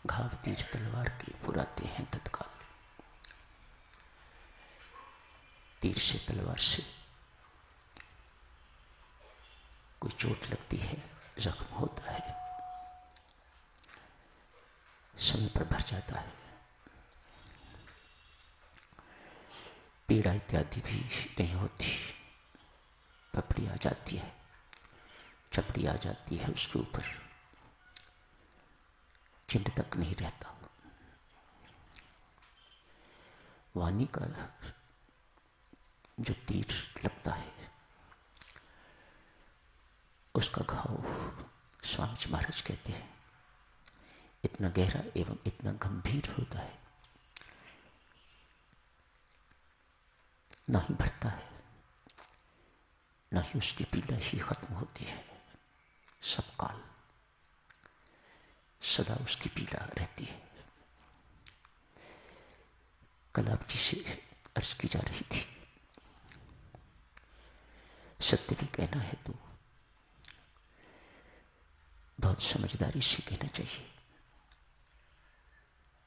घाव तीर तलवार के पुराते हैं तत्काल। तीर से तलवार से कोई चोट लगती है, जख्म होता है, समय पर भर जाता है। पीड़ा इत्यादि भी नहीं होती, पपड़ी आ जाती है, चपड़ी आ जाती है, उसके ऊपर चिन्ह तक नहीं रहता। वाणी का जो तीर लगता है उसका घाव स्वामी जी महाराज कहते हैं इतना गहरा एवं इतना गंभीर होता है, ना ही भरता है, ना ही उसकी पीड़ा ही खत्म होती है। सब काल सदा उसकी पीड़ा रहती है। कल आप जी से अर्ज की जा रही थी, सत्य भी कहना है तो बहुत समझदारी से कहना चाहिए,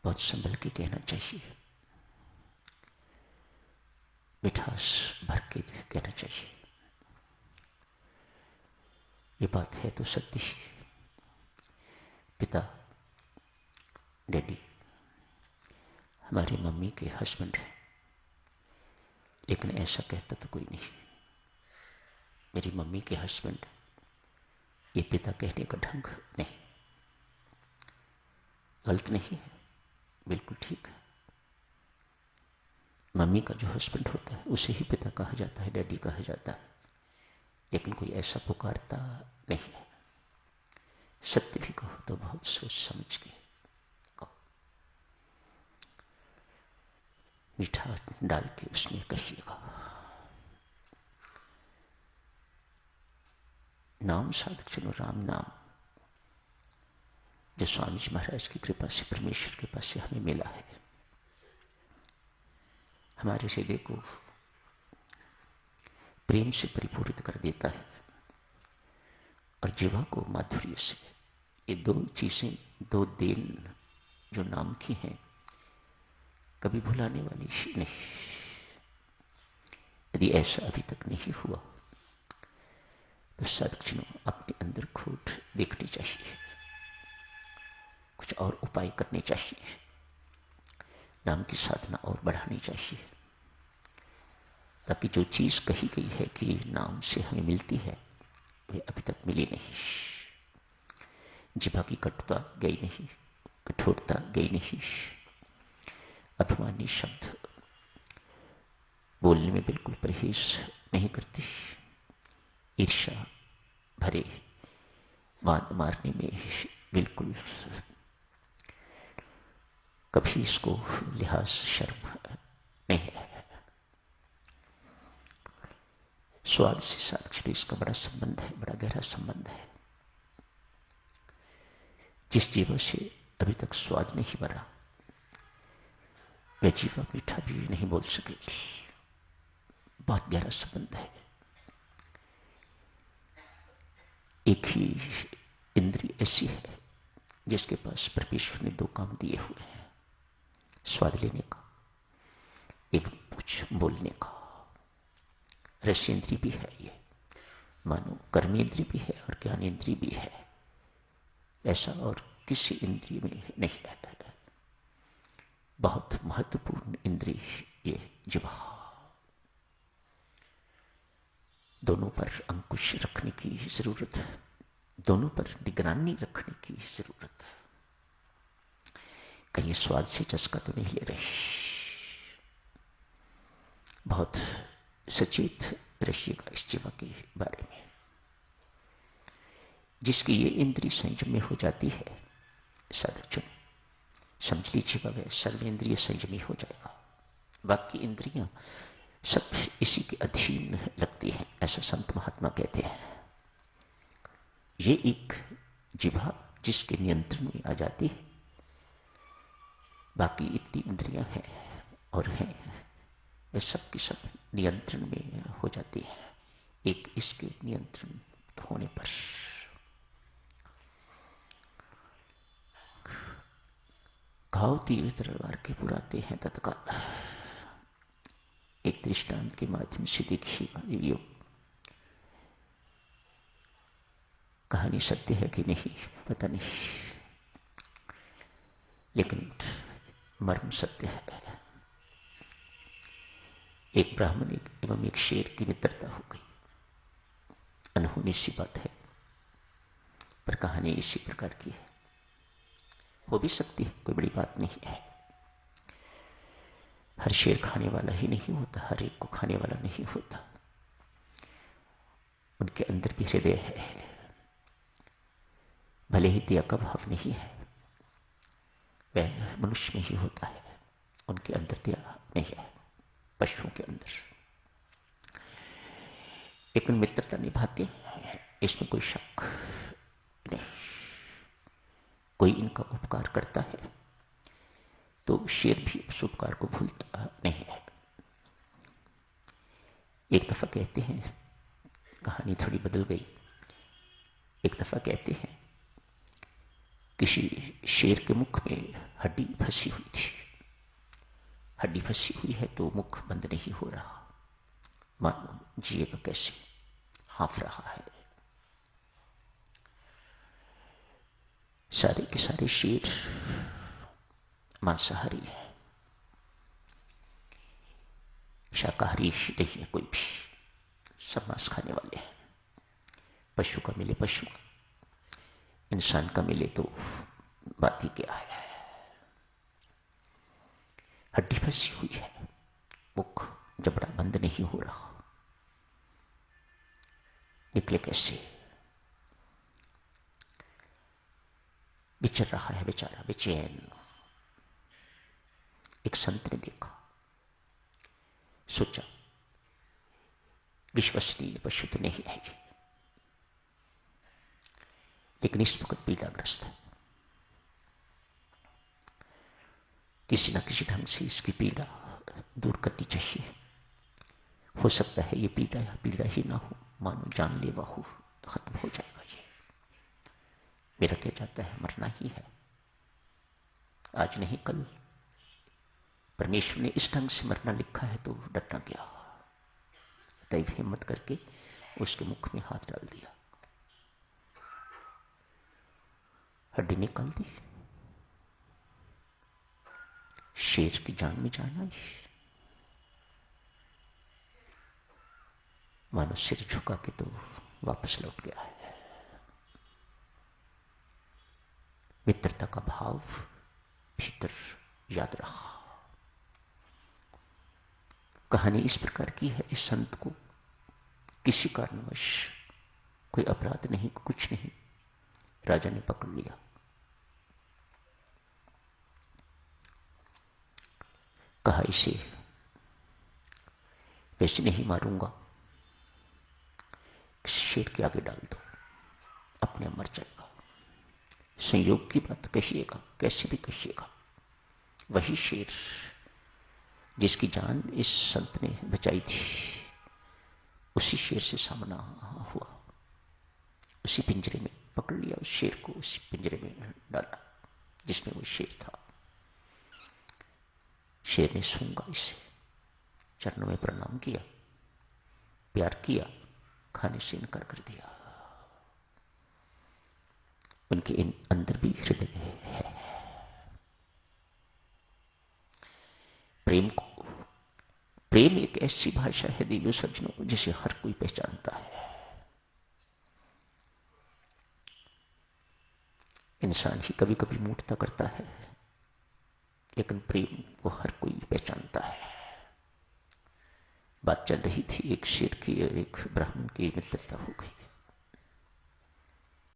बहुत संभल के कहना चाहिए, मिठास भर के कहना चाहिए। ये बात है तो सत्य ही। पिता डैडी हमारी मम्मी के हस्बैंड है, लेकिन ऐसा कहता तो कोई नहीं। मेरी मम्मी के हस्बैंड, ये पिता कहने का ढंग नहीं, गलत नहीं है, बिल्कुल ठीक है। मम्मी का जो हस्बैंड होता है उसे ही पिता कहा जाता है, डैडी कहा जाता है, लेकिन कोई ऐसा पुकारता नहीं है। सत्य भी कहो तो बहुत सोच समझ के कहो, मीठा डाल के उसमें कहिएगा। नाम साधक चलो राम नाम, जो स्वामी जी महाराज की कृपा से, परमेश्वर की कृपा से हमें मिला है, हमारे हृदय को प्रेम से परिपूरित कर देता है और जीवा को माधुर्य से। ये दो चीजें, दो देन जो नाम की हैं, कभी भुलाने वाली ही नहीं। यदि ऐसा अभी तक नहीं हुआ तो सदगुणों अपने अंदर खोट देखनी चाहिए, कुछ और उपाय करने चाहिए, नाम की साधना और बढ़ानी चाहिए, ताकि जो चीज कही गई है कि नाम से हमें मिलती है वे अभी तक मिली नहीं। जिभा की कटुता गई नहीं, कठोरता गई नहीं, अभिमानी शब्द बोलने में बिल्कुल परहेज नहीं करती, ईर्ष्या भरे बात मारने में बिल्कुल कभी इसको लिहाज शर्म नहीं है। स्वाद से साक्षी इसका बड़ा संबंध है, बड़ा गहरा संबंध है। जिस जीवा से अभी तक स्वाद नहीं भरा वह जीवा मीठा भी नहीं बोल सकेगी। बहुत गहरा संबंध है। एक ही इंद्रिय ऐसी है जिसके पास परमेश्वर ने दो काम दिए हुए हैं, स्वाद लेने का एवं कुछ बोलने का। रस इंद्रिय भी है ये, मानो कर्मेंद्रिय भी है और ज्ञानेन्द्रिय भी है, ऐसा और किसी इंद्रिय में नहीं रहता है। बहुत महत्वपूर्ण इंद्रिय ये जिह्वा, दोनों पर अंकुश रखने की जरूरत है, दोनों पर निगरानी रखने की जरूरत है। कहीं स्वाद से चस्का तो नहीं ले रही। बहुत सचेत रहिएगा इस जीवा के बारे में। जिसकी ये इंद्रिय संयम में हो जाती है, साधक समझ लीजिएगा वह सर्वेंद्रिय संयमी हो जाएगा। बाकी इंद्रियां सब इसी के अधीन लगती हैं, ऐसा संत महात्मा कहते हैं। ये एक जिह्वा जिसके नियंत्रण में आ जाती है, बाकी इतनी इंद्रियां हैं और हैं, वे सब की सब नियंत्रण में हो जाती है। एक इसके नियंत्रण होने पर भाव तीर तलवार के पुराते हैं तत्काल। एक दृष्टांत के माध्यम से देखिएगा देवियों, कहानी सत्य है कि नहीं पता नहीं, लेकिन मर्म सत्य है। एक ब्राह्मण एवं एक शेर की मित्रता हो गई। अनहोनी सी बात है, पर कहानी इसी प्रकार की है। हो भी सकती है, कोई बड़ी बात नहीं है। हर शेर खाने वाला ही नहीं होता, हर एक को खाने वाला नहीं होता। उनके अंदर भी हृदय है, भले ही दया का भाव नहीं है, वह मनुष्य में ही होता है। उनके अंदर दया नहीं है, पशुओं के अंदर। लेकिन मित्रता निभाते हैं, इसमें कोई शक नहीं। कोई इनका उपकार करता है तो शेर भी उस उपकार को भूलता नहीं है। एक दफा कहते हैं, कहानी थोड़ी बदल गई। एक दफा कहते हैं किसी शेर के मुख में हड्डी फंसी हुई थी। हड्डी फंसी हुई है तो मुख बंद नहीं हो रहा, मानो जिएगा कैसे, हाँफ रहा है। सारे के सारे शेर मांसाहारी है, शाकाहारी नहीं है कोई भी, सब मांस खाने वाले हैं। पशु का मिले पशु, इंसान का मिले तो बात ही क्या है। हड्डी फंसी हुई है, मुख जबड़ा बंद नहीं हो रहा, निकले कैसे। विचर रहा है बेचारा, बेचैन। एक संत ने देखा, सोचा विश्वसनीय पशु तो नहीं है, लेकिन इस वक्त पीड़ाग्रस्त है। किसी न किसी ढंग से इसकी पीड़ा दूर करनी चाहिए। हो सकता है ये पीड़ा या पीड़ा ही ना हो, मानो जानलेवा हो, खत्म हो जाएगा ये। मेरा क्या जाता है, मरना ही है, आज नहीं कल। परमेश्वर ने इस ढंग से मरना लिखा है तो डरना क्या। दैव हिम्मत करके उसके मुख में हाथ डाल दिया, हड्डी निकाल दी। शेर की जान में जान आई, मानो सिर झुका के तो वापस लौट गया है। मित्रता का भाव भीतर याद रहा। कहानी इस प्रकार की है, इस संत को किसी कारणवश कोई अपराध नहीं, कुछ नहीं, राजा ने पकड़ लिया। कहा इसे वैसे नहीं मारूंगा, शेर के आगे डाल दो, अपने मर जाएगा। संयोग की बात कहिएगा, कैसे भी कहिएगा। वही शेर जिसकी जान इस संत ने बचाई थी, उसी शेर से सामना हुआ। उसी पिंजरे में पकड़ लिया, उस शेर को उसी पिंजरे में डाला जिसमें वो शेर था। शेर ने सूंघा इसे, चरणों में प्रणाम किया, प्यार किया, खाने से इनकार कर दिया। उनके अंदर भी हृदय है। प्रेम एक ऐसी भाषा है दिव्य सज्जनों, जिसे हर कोई पहचानता है। इंसान ही कभी कभी मूर्खता करता है, लेकिन प्रेम को हर कोई पहचानता है। बात चल रही थी एक शेर की और एक ब्राह्मण की मित्रता हो गई।